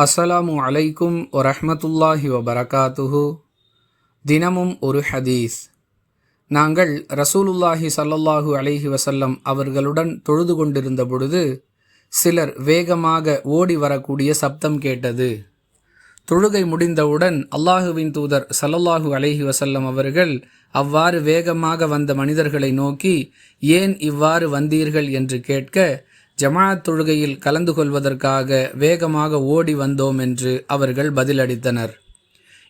அஸ்ஸலாமு அலைக்கும் வரஹ்மத்துல்லாஹி வபரகாத்துஹு. தினமும் ஒரு ஹதீஸ். நாங்கள் ரசூலுல்லாஹி ஸல்லல்லாஹு அலைஹி வஸல்லம் அவர்களுடன் தொழுது கொண்டிருந்த பொழுது சிலர் வேகமாக ஓடி வரக்கூடிய சப்தம் கேட்டது. தொழுகை முடிந்தவுடன் அல்லாஹுவின் தூதர் ஸல்லல்லாஹு அலைஹி வஸல்லம் அவர்கள் அவ்வாறு வேகமாக வந்த மனிதர்களை நோக்கி, ஏன் இவ்வாறு வந்தீர்கள் என்று கேட்க, ஜமாஅத் தொழுகையில் கலந்து கொள்வதற்காக வேகமாக ஓடி வந்தோம் என்று அவர்கள் பதிலளித்தனர்.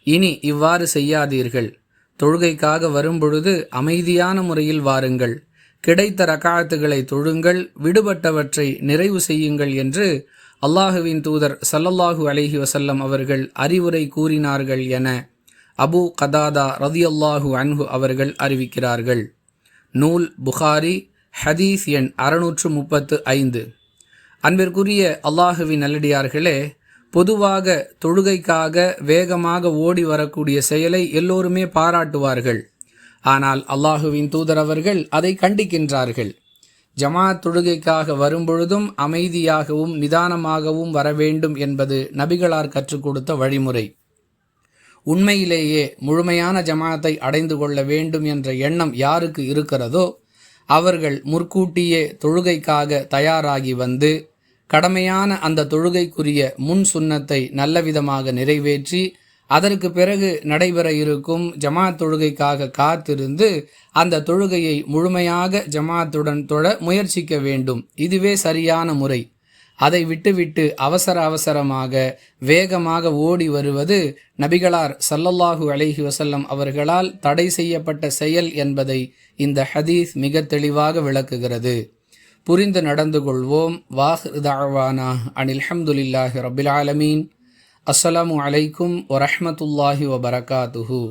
இனி இவ்வாறு செய்யாதீர்கள். தொழுகைக்காக வரும்பொழுது அமைதியான முறையில் வாருங்கள். கிடைத்த ரகாத்துகளை தொழுங்கள், விடுபட்டவற்றை நிறைவு செய்யுங்கள் என்று அல்லாஹுவின் தூதர் ஸல்லல்லாஹு அலைஹி வஸல்லம் அவர்கள் அறிவுரை கூறினார்கள் என அபூ கதாதா ரலியல்லாஹு அன்ஹு அவர்கள் அறிவிக்கிறார்கள். நூல் புகாரி, ஹதீஸ் எண் 635. அன்பிற்குரிய அல்லாஹுவின் நல்லடியார்களே, பொதுவாக தொழுகைக்காக வேகமாக ஓடி வரக்கூடிய செயலை எல்லோருமே பாராட்டுவார்கள். ஆனால் அல்லாஹுவின் தூதர் அவர்கள் அதை கண்டிக்கின்றார்கள். ஜமாஅத் தொழுகைக்காக வரும்பொழுதும் அமைதியாகவும் நிதானமாகவும் வர வேண்டும் என்பது நபிகளார் கற்றுக் கொடுத்த வழிமுறை. உண்மையிலேயே முழுமையான ஜமாஅத்தை அடைந்து கொள்ள வேண்டும் என்ற எண்ணம் யாருக்கு இருக்கிறதோ அவர்கள் முற்கூட்டியே தொழுகைக்காக தயாராகி வந்து கடமையான அந்த தொழுகைக்குரிய முன் சுன்னத்தை நல்லவிதமாக நிறைவேற்றி அதற்கு பிறகு நடைபெற இருக்கும் ஜமாஅத் தொழுகைக்காக காத்திருந்து அந்த தொழுகையை முழுமையாக ஜமாஅத்துடன் தொழ முயற்சிக்க வேண்டும். இதுவே சரியான முறை. அதை விட்டுவிட்டு அவசரமாக வேகமாக ஓடி வருவது நபிகளார் ஸல்லல்லாஹு அலைஹி வஸல்லம் அவர்களால் தடை செய்யப்பட்ட செயல் என்பதை இந்த ஹதீஸ் மிக தெளிவாக விளக்குகிறது. புரிந்து நடந்து கொள்வோம். வாஹிரு தஅவானா அனில் ஹம்துலில்லாஹி ரப்பில் ஆலமீன். அஸ்ஸலாமு அலைக்கும் வரஹ்மத்துல்லாஹி வபரகாத்துஹு.